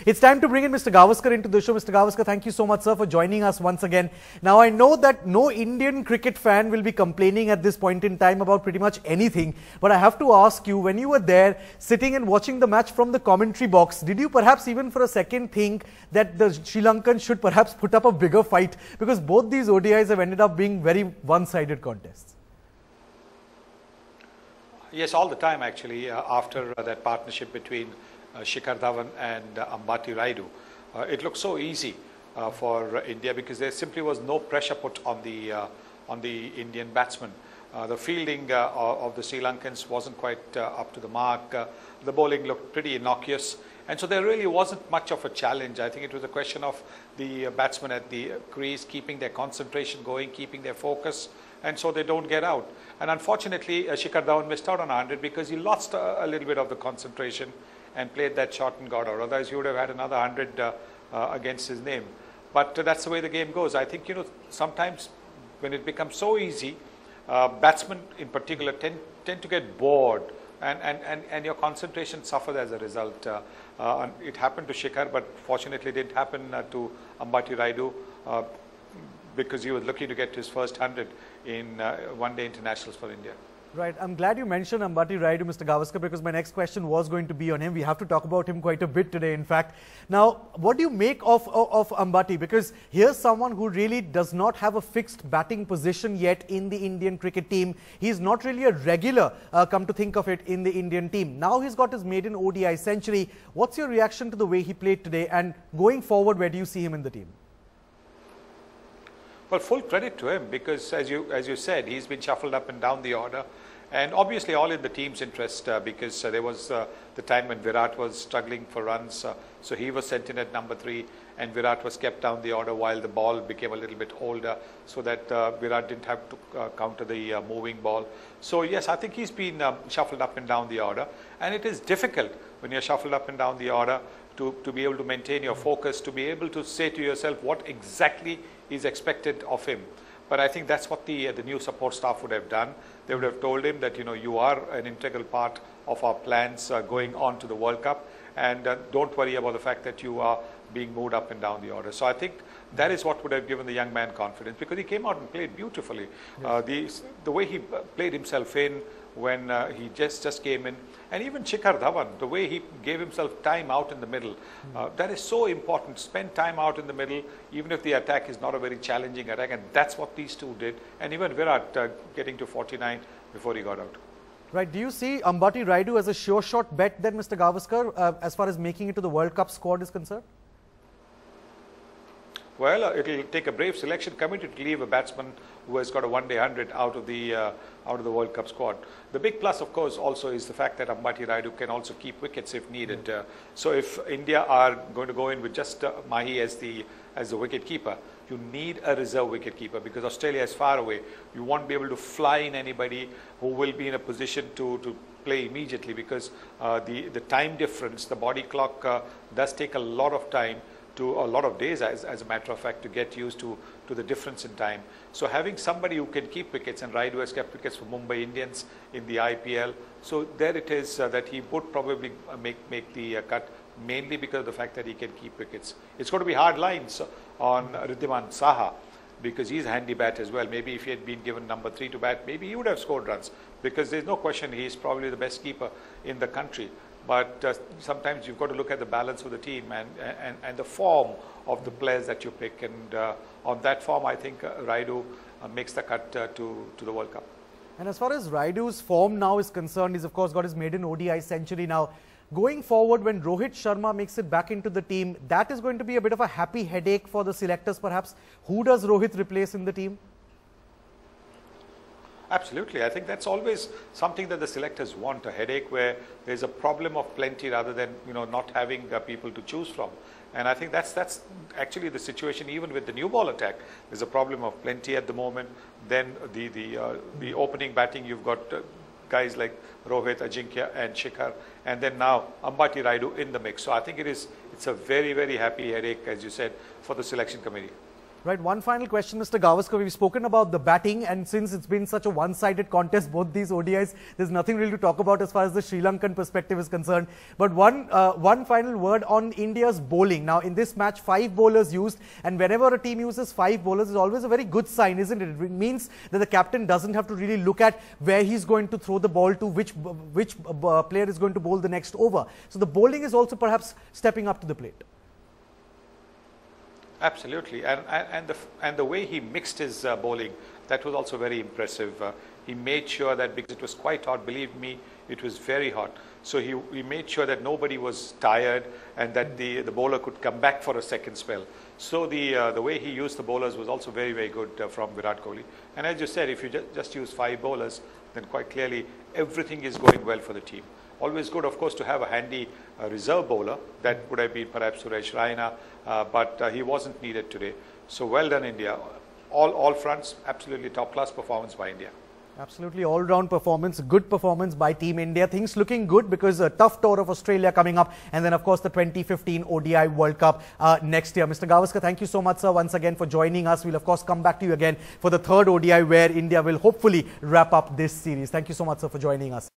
It's time to bring in Mr. Gavaskar into the show. Mr. Gavaskar, thank you so much, sir, for joining us once again. Now, I know that no Indian cricket fan will be complaining at this point in time about pretty much anything. But I have to ask you, when you were there sitting and watching the match from the commentary box, did you perhaps even for a second think that the Sri Lankans should perhaps put up a bigger fight? Because both these ODIs have ended up being very one-sided contests. Yes, all the time actually, after that partnership between Shikhar Dhawan and Ambati Rayudu. It looked so easy for India because there simply was no pressure put on the Indian batsmen. The fielding of the Sri Lankans wasn't quite up to the mark. The bowling looked pretty innocuous. And so there really wasn't much of a challenge. I think it was a question of the batsmen at the crease keeping their concentration going, keeping their focus, and so they don't get out. And unfortunately, Shikhar Dhawan missed out on 100 because he lost a little bit of the concentration and played that shot and got out. Otherwise, he would have had another 100 against his name. But that's the way the game goes. I think, sometimes when it becomes so easy, batsmen in particular tend to get bored and your concentration suffers as a result. It happened to Shikhar, but fortunately it didn't happen to Ambati Rayudu because he was looking to get his first 100 in one-day internationals for India. Right. I'm glad you mentioned Ambati Rayudu, Mr. Gavaskar, because my next question was going to be on him. We have to talk about him quite a bit today, in fact. Now, what do you make of Ambati? Because here's someone who really does not have a fixed batting position yet in the Indian cricket team. He's not really a regular, come to think of it, in the Indian team. Now he's got his maiden ODI century. What's your reaction to the way he played today? And going forward, where do you see him in the team? Well, full credit to him because, as you said, he's been shuffled up and down the order, and obviously all in the team's interest because there was the time when Virat was struggling for runs, so he was sent in at number 3, and Virat was kept down the order while the ball became a little bit older, so that Virat didn't have to counter the moving ball. So yes, I think he's been shuffled up and down the order, and it is difficult when you're shuffled up and down the order to be able to maintain your focus, to be able to say to yourself what exactly is expected of him. But I think that's what the new support staff would have done. They would have told him that you are an integral part of our plans going on to the World Cup, and don't worry about the fact that you are being moved up and down the order. So I think that is what would have given the young man confidence, because he came out and played beautifully. Yes. The way he played himself in when he just came in, and even Shikhar Dhawan, the way he gave himself time out in the middle, that is so important. Spend time out in the middle, even if the attack is not a very challenging attack, and that's what these two did. And even Virat getting to 49 before he got out. Right. Do you see Ambati Rayudu as a sure shot bet then, Mr. Gavaskar, as far as making it to the World Cup squad is concerned? Well, it will take a brave selection committee to leave a batsman who has got a one-day 100 out of the World Cup squad. The big plus, of course, also is the fact that Ambati Rayudu can also keep wickets if needed. So if India are going to go in with just Mahi as the wicket keeper, you need a reserve wicket keeper because Australia is far away. You won't be able to fly in anybody who will be in a position to play immediately because the time difference, the body clock does take a lot of time, to a lot of days as a matter of fact, to get used to the difference in time. So having somebody who can keep wickets, and Rayudu has kept wickets for Mumbai Indians in the IPL, so there it is that he would probably make the cut, mainly because of the fact that he can keep wickets. It's going to be hard lines on Riddhiman Saha because he's a handy bat as well. Maybe if he had been given number 3 to bat, maybe he would have scored runs because there's no question he's probably the best keeper in the country. But sometimes you've got to look at the balance of the team and the form of the players that you pick. And on that form, I think Rayudu makes the cut to the World Cup. And as far as Rayudu's form now is concerned, he's of course got his maiden ODI century now. Going forward, when Rohit Sharma makes it back into the team, that is going to be a bit of a happy headache for the selectors perhaps. Who does Rohit replace in the team? Absolutely. I think that's always something that the selectors want, a headache where there's a problem of plenty rather than not having people to choose from. And I think that's actually the situation even with the new ball attack. There's a problem of plenty at the moment. Then the opening batting, you've got guys like Rohit, Ajinkya and Shikhar, and then now Ambati Rayudu in the mix. So I think it's a very, very happy headache, as you said, for the selection committee. Right, one final question, Mr. Gavaskar. We've spoken about the batting, and since it's been such a one-sided contest, both these ODIs, there's nothing really to talk about as far as the Sri Lankan perspective is concerned. But one final word on India's bowling. Now, in this match, 5 bowlers used, and whenever a team uses 5 bowlers, it's always a very good sign, isn't it? It means that the captain doesn't have to really look at where he's going to throw the ball to, which player is going to bowl the next over. So the bowling is also perhaps stepping up to the plate. Absolutely, and the way he mixed his bowling, that was also very impressive. He made sure that, because it was quite hot, believe me, it was very hot. So he made sure that nobody was tired and that the bowler could come back for a second spell. So the way he used the bowlers was also very, very good from Virat Kohli. And as you said, if you just use 5 bowlers, then quite clearly everything is going well for the team. Always good, of course, to have a handy reserve bowler. That would have been perhaps Suresh Raina, but he wasn't needed today. So well done, India. All fronts, absolutely top-class performance by India. Absolutely all-round performance, good performance by Team India. Things looking good because a tough tour of Australia coming up, and then of course the 2015 ODI World Cup next year. Mr. Gavaskar, thank you so much, sir, once again for joining us. We'll of course come back to you again for the 3rd ODI where India will hopefully wrap up this series. Thank you so much, sir, for joining us.